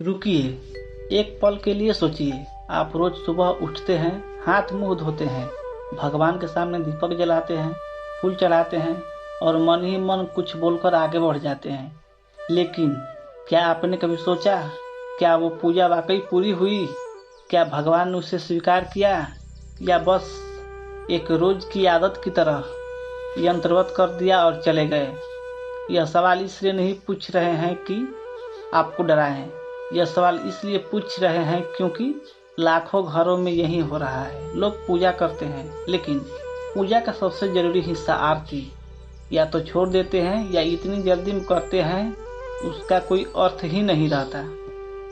रुकिए, एक पल के लिए सोचिए। आप रोज सुबह उठते हैं, हाथ मुंह धोते हैं, भगवान के सामने दीपक जलाते हैं, फूल चढ़ाते हैं और मन ही मन कुछ बोलकर आगे बढ़ जाते हैं। लेकिन क्या आपने कभी सोचा, क्या वो पूजा वाकई पूरी हुई? क्या भगवान ने उसे स्वीकार किया, या बस एक रोज की आदत की तरह यंत्रवत कर दिया और चले गए? यह सवाल इसलिए नहीं पूछ रहे हैं कि आपको डराएं। यह सवाल इसलिए पूछ रहे हैं क्योंकि लाखों घरों में यही हो रहा है। लोग पूजा करते हैं, लेकिन पूजा का सबसे जरूरी हिस्सा आरती या तो छोड़ देते हैं या इतनी जल्दी में करते हैं उसका कोई अर्थ ही नहीं रहता।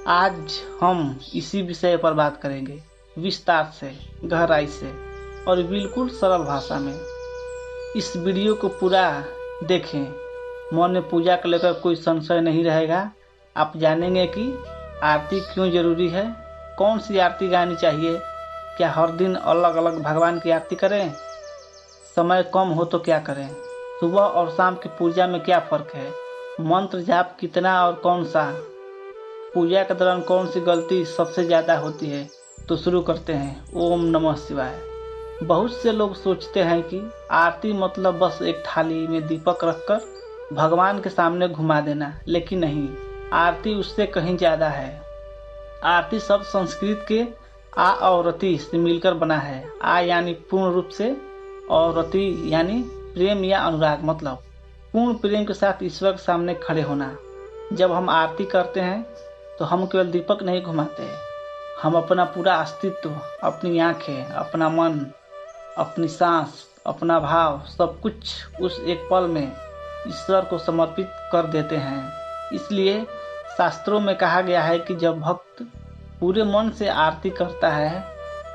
आज हम इसी विषय पर बात करेंगे, विस्तार से, गहराई से और बिल्कुल सरल भाषा में। इस वीडियो को पूरा देखें, मन में पूजा को लेकर कोई संशय नहीं रहेगा। आप जानेंगे कि आरती क्यों जरूरी है, कौन सी आरती गानी चाहिए, क्या हर दिन अलग अलग भगवान की आरती करें, समय कम हो तो क्या करें, सुबह और शाम की पूजा में क्या फ़र्क है, मंत्र जाप कितना और कौन सा, पूजा के दौरान कौन सी गलती सबसे ज़्यादा होती है। तो शुरू करते हैं। ओम नमः शिवाय। बहुत से लोग सोचते हैं कि आरती मतलब बस एक थाली में दीपक रखकर भगवान के सामने घुमा देना, लेकिन नहीं, आरती उससे कहीं ज़्यादा है। आरती शब्द संस्कृत के आ और रति से मिलकर बना है। आ यानी पूर्ण रूप से और रति यानी प्रेम या अनुराग, मतलब पूर्ण प्रेम के साथ ईश्वर के सामने खड़े होना। जब हम आरती करते हैं तो हम केवल दीपक नहीं घुमाते, हम अपना पूरा अस्तित्व, अपनी आंखें, अपना मन, अपनी सांस, अपना भाव, सब कुछ उस एक पल में ईश्वर को समर्पित कर देते हैं। इसलिए शास्त्रों में कहा गया है कि जब भक्त पूरे मन से आरती करता है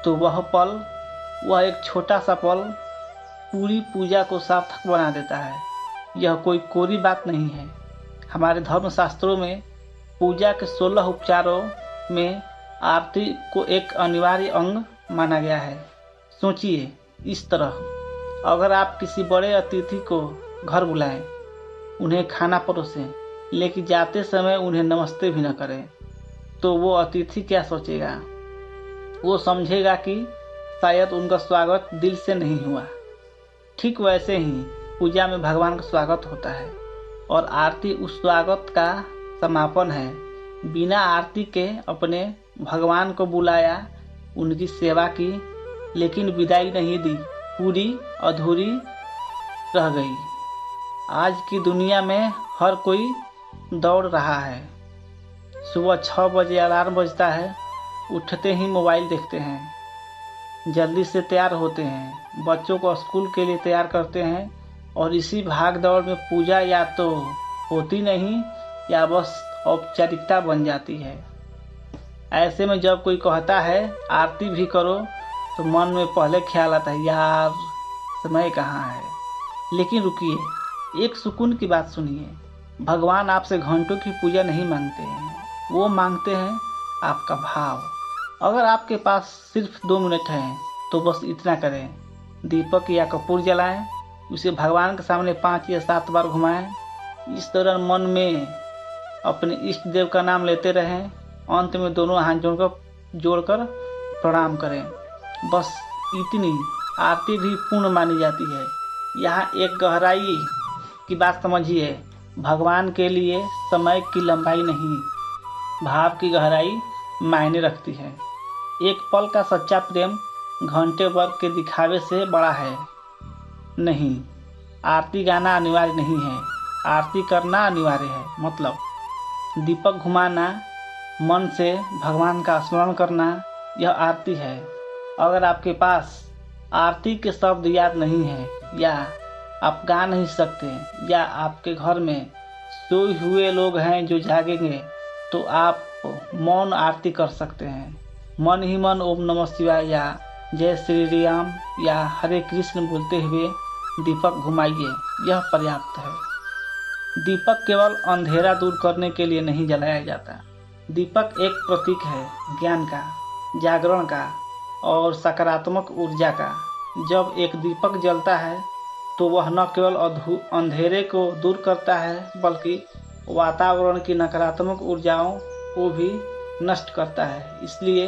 तो वह एक छोटा सा पल पूरी पूजा को सार्थक बना देता है। यह कोई कोरी बात नहीं है। हमारे धर्म शास्त्रों में पूजा के 16 उपचारों में आरती को एक अनिवार्य अंग माना गया है। सोचिए इस तरह, अगर आप किसी बड़े अतिथि को घर बुलाएं, उन्हें खाना परोसें, लेकिन जाते समय उन्हें नमस्ते भी न करें, तो वो अतिथि क्या सोचेगा? वो समझेगा कि शायद उनका स्वागत दिल से नहीं हुआ। ठीक वैसे ही पूजा में भगवान का स्वागत होता है और आरती उस स्वागत का समापन है। बिना आरती के अपने भगवान को बुलाया, उनकी सेवा की, लेकिन विदाई नहीं दी, पूरी अधूरी रह गई। आज की दुनिया में हर कोई दौड़ रहा है। सुबह 6 बजे अलार्म बजता है, उठते ही मोबाइल देखते हैं, जल्दी से तैयार होते हैं, बच्चों को स्कूल के लिए तैयार करते हैं और इसी भाग दौड़ में पूजा या तो होती नहीं या बस औपचारिकता बन जाती है। ऐसे में जब कोई कहता है आरती भी करो तो मन में पहले ख्याल आता है, यार समय कहाँ है। लेकिन रुकिए, एक सुकून की बात सुनिए। भगवान आपसे घंटों की पूजा नहीं मांगते हैं, वो मांगते हैं आपका भाव। अगर आपके पास सिर्फ 2 मिनट हैं तो बस इतना करें, दीपक या कपूर जलाएं, उसे भगवान के सामने 5 या 7 बार घुमाएं। इस दौरान मन में अपने इष्ट देव का नाम लेते रहें। अंत में दोनों हाथ जोड़कर प्रणाम करें। बस इतनी आरती भी पूर्ण मानी जाती है। यहाँ एक गहराई की बात समझिए, भगवान के लिए समय की लंबाई नहीं, भाव की गहराई मायने रखती है। एक पल का सच्चा प्रेम घंटे भर के दिखावे से बड़ा है। नहीं, आरती गाना अनिवार्य नहीं है, आरती करना अनिवार्य है। मतलब दीपक घुमाना, मन से भगवान का स्मरण करना, यह आरती है। अगर आपके पास आरती के शब्द याद नहीं है, या आप गा नहीं सकते, या आपके घर में सोए हुए लोग हैं जो जागेंगे, तो आप मौन आरती कर सकते हैं। मन ही मन ओम नमः शिवाय या जय श्री राम या हरे कृष्ण बोलते हुए दीपक घुमाइए, यह पर्याप्त है। दीपक केवल अंधेरा दूर करने के लिए नहीं जलाया जाता। दीपक एक प्रतीक है ज्ञान का, जागरण का और सकारात्मक ऊर्जा का। जब एक दीपक जलता है तो वह न केवल अंधेरे को दूर करता है, बल्कि वातावरण की नकारात्मक ऊर्जाओं को भी नष्ट करता है। इसलिए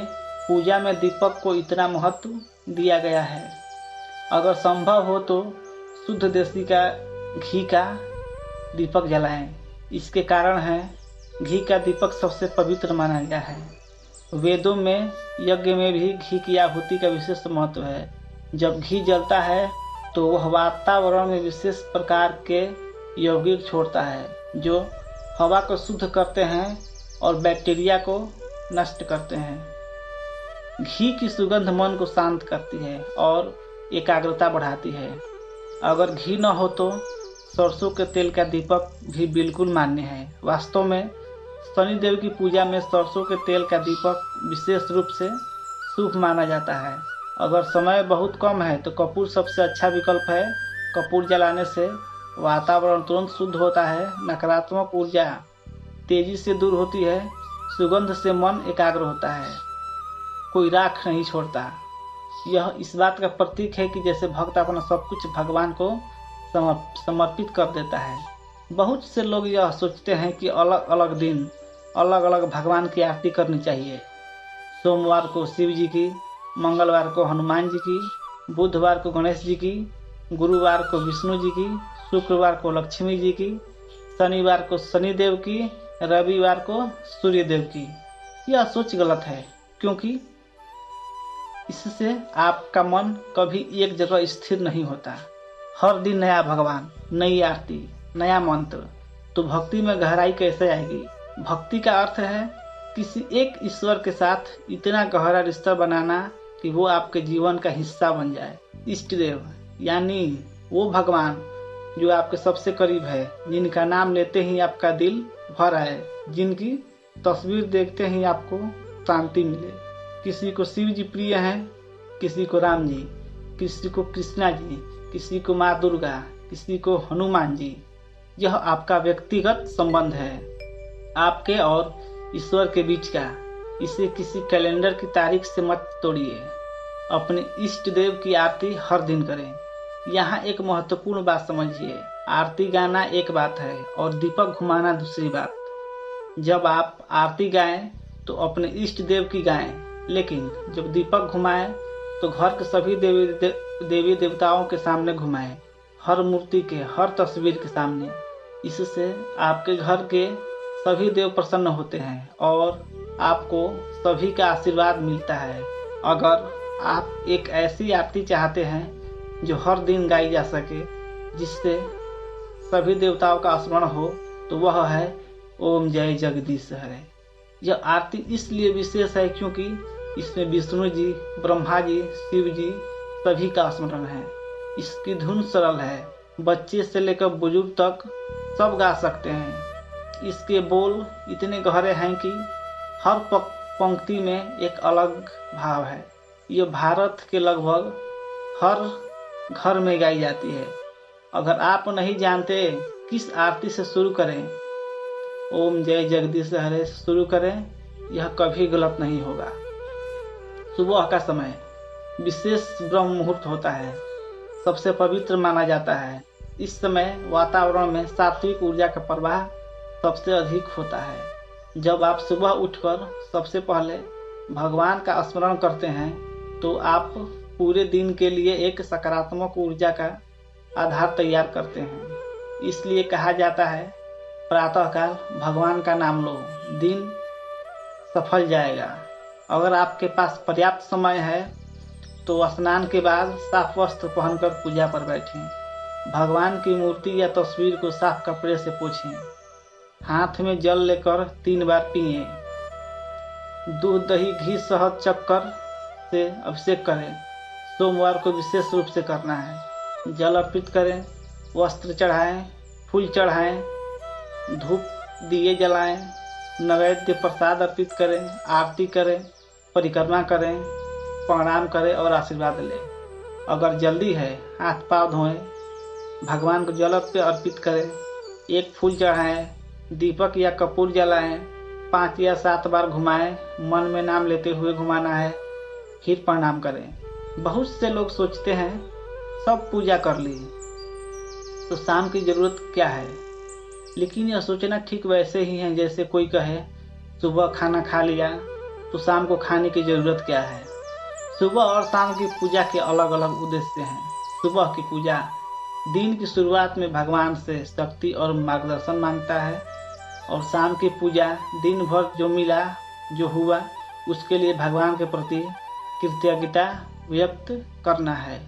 पूजा में दीपक को इतना महत्व दिया गया है। अगर संभव हो तो शुद्ध देसी घी का दीपक जलाएं। इसके कारण है घी का दीपक सबसे पवित्र माना गया है। वेदों में यज्ञ में भी घी की आहुति का विशेष महत्व है। जब घी जलता है तो वह वातावरण में विशेष प्रकार के यौगिक छोड़ता है जो हवा को शुद्ध करते हैं और बैक्टीरिया को नष्ट करते हैं। घी की सुगंध मन को शांत करती है और एकाग्रता बढ़ाती है। अगर घी न हो तो सरसों के तेल का दीपक भी बिल्कुल मान्य है। वास्तव में शनिदेव की पूजा में सरसों के तेल का दीपक विशेष रूप से शुभ माना जाता है। अगर समय बहुत कम है तो कपूर सबसे अच्छा विकल्प है। कपूर जलाने से वातावरण तुरंत शुद्ध होता है, नकारात्मक ऊर्जा तेजी से दूर होती है, सुगंध से मन एकाग्र होता है, कोई राख नहीं छोड़ता। यह इस बात का प्रतीक है कि जैसे भक्त अपना सब कुछ भगवान को समर्पित कर देता है। बहुत से लोग यह सोचते हैं कि अलग अलग दिन अलग अलग भगवान की आरती करनी चाहिए। सोमवार को शिव जी की, मंगलवार को हनुमान जी की, बुधवार को गणेश जी की, गुरुवार को विष्णु जी की, शुक्रवार को लक्ष्मी जी की, शनिवार को शनिदेव की, रविवार को सूर्यदेव की। यह सोच गलत है, क्योंकि इससे आपका मन कभी एक जगह स्थिर नहीं होता। हर दिन नया भगवान, नई आरती, नया मंत्र, तो भक्ति में गहराई कैसे आएगी? भक्ति का अर्थ है किसी एक ईश्वर के साथ इतना गहरा रिश्ता बनाना कि वो आपके जीवन का हिस्सा बन जाए। इष्ट देव यानी वो भगवान जो आपके सबसे करीब है, जिनका नाम लेते ही आपका दिल भर आए, जिनकी तस्वीर देखते ही आपको शांति मिले। किसी को शिव जी प्रिय हैं, किसी को राम जी, किसी को कृष्णा जी, किसी को माँ दुर्गा, किसी को हनुमान जी। यह आपका व्यक्तिगत संबंध है, आपके और ईश्वर के बीच का। इसे किसी कैलेंडर की तारीख से मत तोड़िए। अपने इष्ट देव की आरती हर दिन करें। यहाँ एक महत्वपूर्ण बात समझिए, आरती गाना एक बात है और दीपक घुमाना दूसरी बात। जब आप आरती गाएं तो अपने इष्ट देव की गाएं, लेकिन जब दीपक घुमाएं तो घर के सभी देवी देवताओं के सामने घुमाएं, हर मूर्ति के, हर तस्वीर के सामने। इससे आपके घर के सभी देव प्रसन्न होते हैं और आपको सभी का आशीर्वाद मिलता है। अगर आप एक ऐसी आरती चाहते हैं जो हर दिन गाई जा सके, जिससे सभी देवताओं का स्मरण हो, तो वह है ओम जय जगदीश हरे। यह आरती इसलिए विशेष है क्योंकि इसमें विष्णु जी, ब्रह्मा जी, शिव जी सभी का स्मरण है। इसकी धुन सरल है, बच्चे से लेकर बुजुर्ग तक सब गा सकते हैं। इसके बोल इतने गहरे हैं कि हर पंक्ति में एक अलग भाव है। ये भारत के लगभग हर घर में गाई जाती है। अगर आप नहीं जानते किस आरती से शुरू करें, ओम जय जगदीश हरे से शुरू करें, यह कभी गलत नहीं होगा। सुबह का समय विशेष ब्रह्म मुहूर्त होता है, सबसे पवित्र माना जाता है। इस समय वातावरण में सात्विक ऊर्जा का प्रवाह सबसे अधिक होता है। जब आप सुबह उठकर सबसे पहले भगवान का स्मरण करते हैं तो आप पूरे दिन के लिए एक सकारात्मक ऊर्जा का आधार तैयार करते हैं। इसलिए कहा जाता है, प्रातःकाल भगवान का नाम लो, दिन सफल जाएगा। अगर आपके पास पर्याप्त समय है तो स्नान के बाद साफ वस्त्र पहनकर पूजा पर बैठें। भगवान की मूर्ति या तस्वीर को साफ कपड़े से पोंछें। हाथ में जल लेकर 3 बार पिएं। दूध, दही, घी, शहद, चक्कर से अभिषेक करें। सोमवार को विशेष रूप से करना है। जल अर्पित करें, वस्त्र चढ़ाएं, फूल चढ़ाएं, धूप दिए जलाएं, नैवेद्य प्रसाद अर्पित करें, आरती करें, परिक्रमा करें, प्रणाम करें और आशीर्वाद लें। अगर जल्दी है, हाथ पाँव धोएं, भगवान को जल अर्पित करें, एक फूल चढ़ाएं, दीपक या कपूर जलाएं, 5 या 7 बार घुमाएं, मन में नाम लेते हुए घुमाना है, फिर प्रणाम करें। बहुत से लोग सोचते हैं सब पूजा कर ली तो शाम की जरूरत क्या है, लेकिन यह सोचना ठीक वैसे ही है जैसे कोई कहे सुबह खाना खा लिया तो शाम को खाने की ज़रूरत क्या है। सुबह और शाम की पूजा के अलग अलग उद्देश्य हैं। सुबह की पूजा दिन की शुरुआत में भगवान से शक्ति और मार्गदर्शन मांगता है, और शाम की पूजा दिन भर जो मिला जो हुआ उसके लिए भगवान के प्रति कृतज्ञता व्यक्त करना है।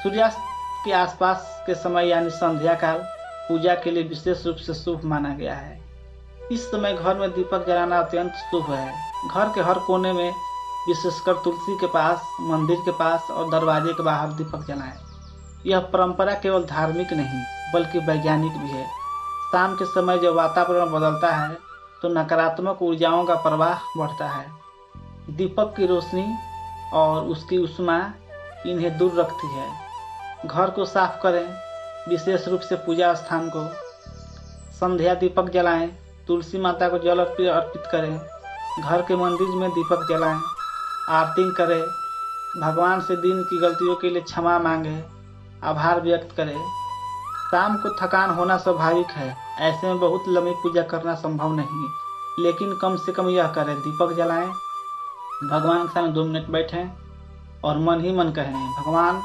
सूर्यास्त के आसपास के समय यानी संध्या काल पूजा के लिए विशेष रूप से शुभ माना गया है। इस समय घर में दीपक जलाना अत्यंत शुभ है। घर के हर कोने में, विशेषकर तुलसी के पास, मंदिर के पास और दरवाजे के बाहर दीपक जलाएं। यह परंपरा केवल धार्मिक नहीं बल्कि वैज्ञानिक भी है। शाम के समय जब वातावरण बदलता है तो नकारात्मक ऊर्जाओं का प्रवाह बढ़ता है। दीपक की रोशनी और उसकी ऊष्मा इन्हें दूर रखती है। घर को साफ करें, विशेष रूप से पूजा स्थान को। संध्या दीपक जलाएं, तुलसी माता को जल अर्पित करें। घर के मंदिर में दीपक जलाएं, आरती करें, भगवान से दिन की गलतियों के लिए क्षमा मांगे, आभार व्यक्त करें। शाम को थकान होना स्वाभाविक है, ऐसे में बहुत लंबी पूजा करना संभव नहीं, लेकिन कम से कम यह करें, दीपक जलाएं, भगवान के सामने 2 मिनट बैठें और मन ही मन कहें, भगवान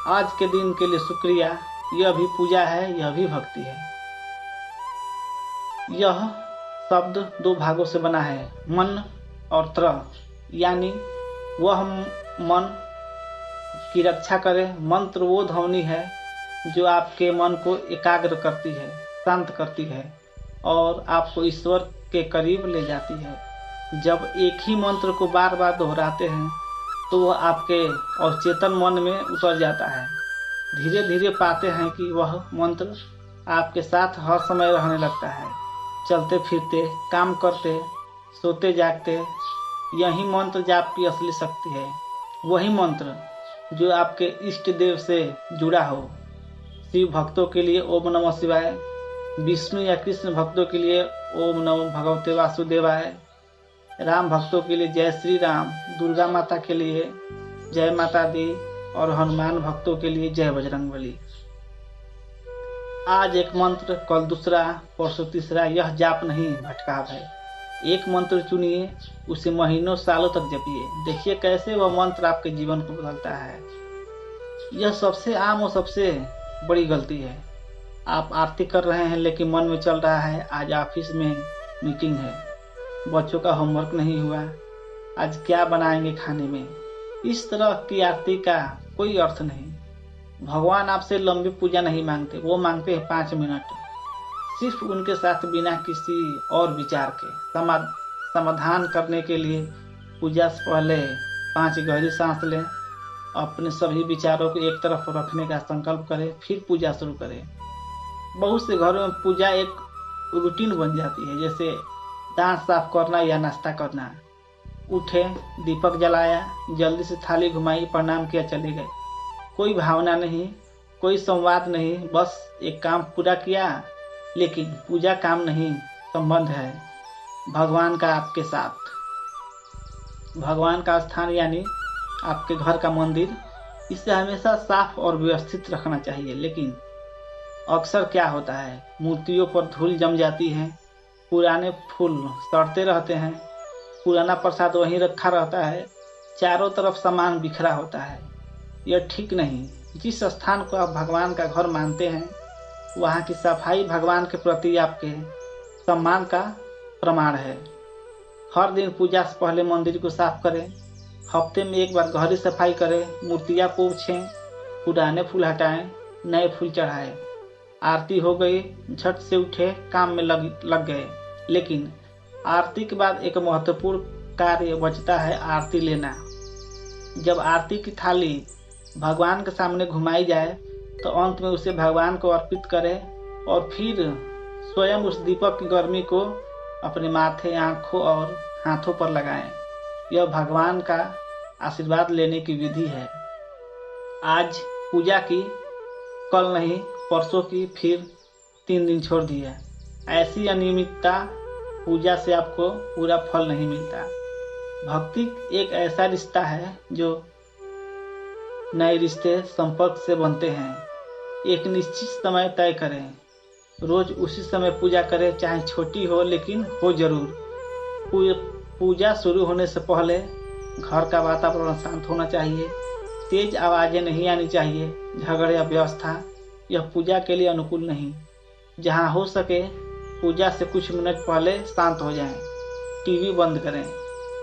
आज के दिन के लिए शुक्रिया। यह भी पूजा है, यह भी भक्ति है। यह शब्द 2 भागों से बना है, मन और त्र, यानी वह मन की रक्षा करे। मंत्र वो ध्वनि है जो आपके मन को एकाग्र करती है, शांत करती है और आपको ईश्वर के करीब ले जाती है। जब एक ही मंत्र को बार बार दोहराते हैं तो वह आपके अवचेतन मन में उतर जाता है। धीरे धीरे पाते हैं कि वह मंत्र आपके साथ हर समय रहने लगता है। चलते फिरते, काम करते, सोते जागते, यही मंत्र जाप की असली शक्ति है। वही मंत्र जो आपके इष्ट देव से जुड़ा हो। शिव भक्तों के लिए ओम नमः शिवाय, विष्णु या कृष्ण भक्तों के लिए ओम नमो भगवते वासुदेवाय, राम भक्तों के लिए जय श्री राम, दुर्गा माता के लिए जय माता दी और हनुमान भक्तों के लिए जय बजरंगबली। आज एक मंत्र, कल दूसरा, परसों तीसरा, यह जाप नहीं भटकाव है। एक मंत्र चुनिए, उसे महीनों सालों तक जपिए, देखिए कैसे वह मंत्र आपके जीवन को बदलता है। यह सबसे आम और सबसे बड़ी गलती है। आप आरती कर रहे हैं लेकिन मन में चल रहा है आज ऑफिस में मीटिंग है, बच्चों का होमवर्क नहीं हुआ, आज क्या बनाएंगे खाने में। इस तरह की आरती का कोई अर्थ नहीं। भगवान आपसे लंबी पूजा नहीं मांगते, वो मांगते हैं 5 मिनट, सिर्फ उनके साथ बिना किसी और विचार के। समाधान करने के लिए पूजा से पहले 5 गहरी सांस लें, अपने सभी विचारों को एक तरफ रखने का संकल्प करें, फिर पूजा शुरू करें। बहुत से घरों में पूजा एक रूटीन बन जाती है, जैसे दांत साफ करना या नाश्ता करना। उठे, दीपक जलाया, जल्दी से थाली घुमाई, प्रणाम किया, चले गए। कोई भावना नहीं, कोई संवाद नहीं, बस एक काम पूरा किया। लेकिन पूजा काम नहीं, संबंध है भगवान का आपके साथ। भगवान का स्थान यानी आपके घर का मंदिर, इसे हमेशा साफ और व्यवस्थित रखना चाहिए। लेकिन अक्सर क्या होता है, मूर्तियों पर धूल जम जाती है, पुराने फूल सड़ते रहते हैं, पुराना प्रसाद वहीं रखा रहता है, चारों तरफ सामान बिखरा होता है। यह ठीक नहीं। जिस स्थान को आप भगवान का घर मानते हैं वहाँ की सफाई भगवान के प्रति आपके सम्मान का प्रमाण है। हर दिन पूजा से पहले मंदिर को साफ करें, हफ्ते में एक बार गहरी सफाई करें, मूर्तियाँ पोंछें, पुराने फूल हटाएं, नए फूल चढ़ाएं। आरती हो गई, झट से उठे, काम में लग गए। लेकिन आरती के बाद एक महत्वपूर्ण कार्य बचता है, आरती लेना। जब आरती की थाली भगवान के सामने घुमाई जाए तो अंत में उसे भगवान को अर्पित करें और फिर स्वयं उस दीपक की गर्मी को अपने माथे, आँखों और हाथों पर लगाएं। यह भगवान का आशीर्वाद लेने की विधि है। आज पूजा की, कल नहीं परसों की, फिर 3 दिन छोड़ दिया। ऐसी अनियमितता पूजा से आपको पूरा फल नहीं मिलता। भक्ति एक ऐसा रिश्ता है जो नए रिश्ते संपर्क से बनते हैं। एक निश्चित समय तय करें, रोज उसी समय पूजा करें, चाहे छोटी हो लेकिन हो जरूर। पूजा शुरू होने से पहले घर का वातावरण शांत होना चाहिए, तेज आवाज़ें नहीं आनी चाहिए, झगड़े या व्यवस्था यह पूजा के लिए अनुकूल नहीं। जहाँ हो सके पूजा से कुछ मिनट पहले शांत हो जाएं। टीवी बंद करें,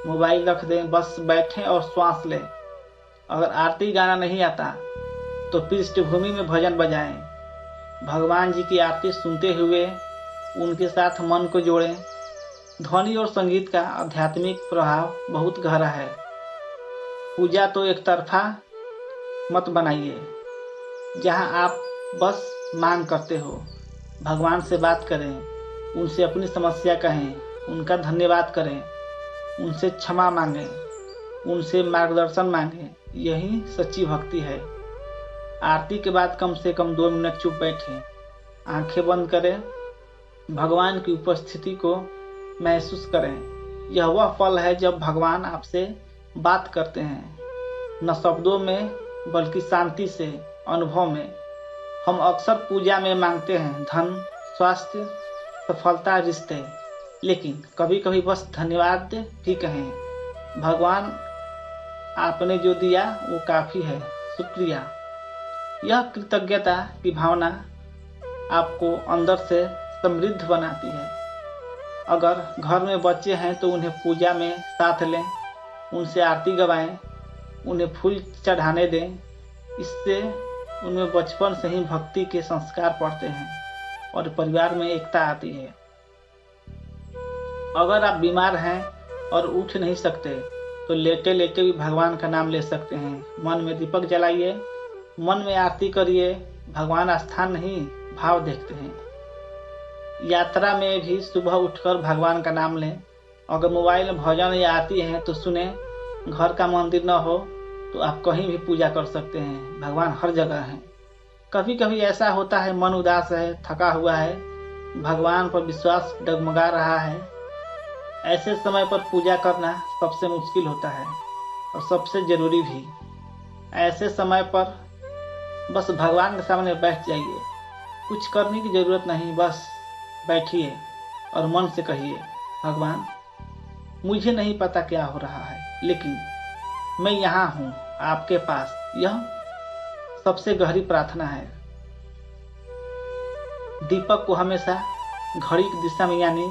मोबाइल रख दें, बस बैठें और श्वास लें। अगर आरती गाना नहीं आता तो पृष्ठभूमि में भजन बजाएं। भगवान जी की आरती सुनते हुए उनके साथ मन को जोड़ें। ध्वनि और संगीत का आध्यात्मिक प्रभाव बहुत गहरा है। पूजा तो एक तरफा मत बनाइए, जहां आप बस मांग करते हो। भगवान से बात करें, उनसे अपनी समस्या कहें, उनका धन्यवाद करें, उनसे क्षमा मांगें, उनसे मार्गदर्शन मांगें। यही सच्ची भक्ति है। आरती के बाद कम से कम 2 मिनट चुप बैठें, आंखें बंद करें, भगवान की उपस्थिति को महसूस करें। यह वह पल है जब भगवान आपसे बात करते हैं, न शब्दों में बल्कि शांति से, अनुभव में। हम अक्सर पूजा में मांगते हैं धन, स्वास्थ्य, सफलता, रिश्ते, लेकिन कभी कभी बस धन्यवाद भी कहें। भगवान आपने जो दिया वो काफ़ी है, शुक्रिया। यह कृतज्ञता की भावना आपको अंदर से समृद्ध बनाती है। अगर घर में बच्चे हैं तो उन्हें पूजा में साथ लें, उनसे आरती गवाएं, उन्हें फूल चढ़ाने दें। इससे उनमें बचपन से ही भक्ति के संस्कार पड़ते हैं और परिवार में एकता आती है। अगर आप बीमार हैं और उठ नहीं सकते तो लेटे लेटे भी भगवान का नाम ले सकते हैं। मन में दीपक जलाइए, मन में आरती करिए। भगवान स्थान नहीं, भाव देखते हैं। यात्रा में भी सुबह उठकर भगवान का नाम लें। अगर मोबाइल में भजन या आरती है तो सुने। घर का मंदिर न हो तो आप कहीं भी पूजा कर सकते हैं। भगवान हर जगह हैं। कभी कभी ऐसा होता है, मन उदास है, थका हुआ है, भगवान पर विश्वास डगमगा रहा है। ऐसे समय पर पूजा करना सबसे मुश्किल होता है और सबसे जरूरी भी। ऐसे समय पर बस भगवान के सामने बैठ जाइए। कुछ करने की जरूरत नहीं, बस बैठिए और मन से कहिए, भगवान मुझे नहीं पता क्या हो रहा है, लेकिन मैं यहाँ हूँ आपके पास। यह सबसे गहरी प्रार्थना है। दीपक को हमेशा घड़ी की दिशा में यानी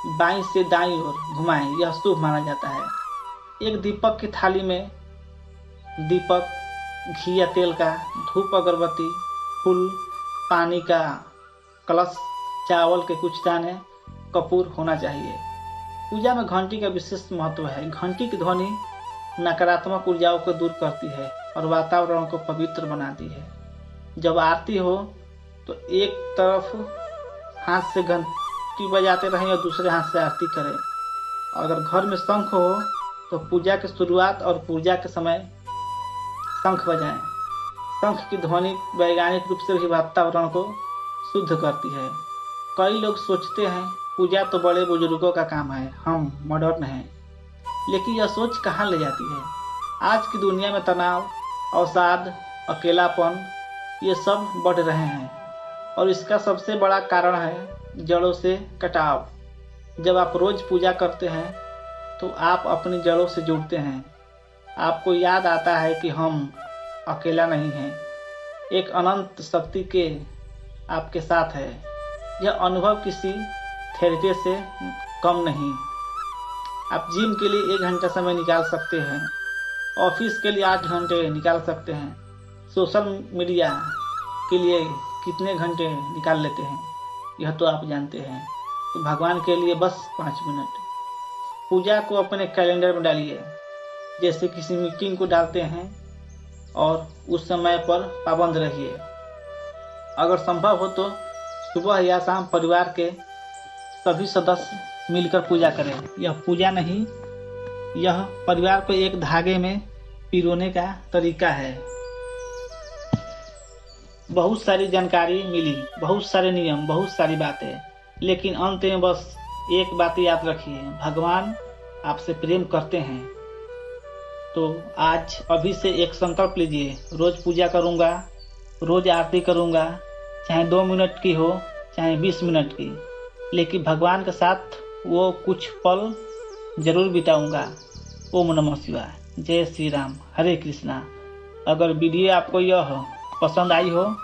बाईं से दाईं ओर घुमाएं, यह शुभ माना जाता है। एक दीपक की थाली में दीपक, घी या तेल का, धूप, अगरबत्ती, फूल, पानी का कलश, चावल के कुछ दाने, कपूर होना चाहिए। पूजा में घंटी का विशेष महत्व है। घंटी की ध्वनि नकारात्मक ऊर्जाओं को दूर करती है और वातावरण को पवित्र बनाती है। जब आरती हो तो एक तरफ हाथ से घंटी बजाते रहें और दूसरे हाथ से आरती करें। अगर घर में शंख हो तो पूजा की शुरुआत और पूजा के समय शंख बजाएं। शंख की ध्वनि वैज्ञानिक रूप से भी वातावरण को शुद्ध करती है। कई लोग सोचते हैं पूजा तो बड़े बुजुर्गों का काम है, हम मॉडर्न हैं, लेकिन यह सोच कहाँ ले जाती है। आज की दुनिया में तनाव, अवसाद, अकेलापन ये सब बढ़ रहे हैं और इसका सबसे बड़ा कारण है जड़ों से कटाव। जब आप रोज पूजा करते हैं तो आप अपनी जड़ों से जुड़ते हैं। आपको याद आता है कि हम अकेला नहीं हैं, एक अनंत शक्ति के आपके साथ है। यह अनुभव किसी थेरेपी से कम नहीं। आप जिम के लिए 1 घंटा समय निकाल सकते हैं, ऑफिस के लिए 8 घंटे निकाल सकते हैं, सोशल मीडिया के लिए कितने घंटे निकाल लेते हैं यह तो आप जानते हैं। तो भगवान के लिए बस 5 मिनट। पूजा को अपने कैलेंडर में डालिए, जैसे किसी मीटिंग को डालते हैं, और उस समय पर पाबंद रहिए। अगर संभव हो तो सुबह या शाम परिवार के सभी सदस्य मिलकर पूजा करें। यह पूजा नहीं, यह परिवार को एक धागे में पिरोने का तरीका है। बहुत सारी जानकारी मिली, बहुत सारे नियम, बहुत सारी बातें, लेकिन अंत में बस एक बात याद रखिए, भगवान आपसे प्रेम करते हैं। तो आज अभी से एक संकल्प लीजिए, रोज पूजा करूँगा, रोज आरती करूँगा, चाहे 2 मिनट की हो, चाहे 20 मिनट की, लेकिन भगवान के साथ वो कुछ पल जरूर बिताऊंगा। ओम नमः शिवाय। जय श्री राम। हरे कृष्णा। अगर वीडियो आपको यह पसंद आई हो,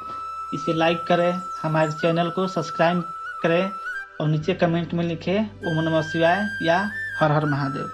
इसे लाइक करें, हमारे चैनल को सब्सक्राइब करें और नीचे कमेंट में लिखें ओम नमः शिवाय या हर हर महादेव।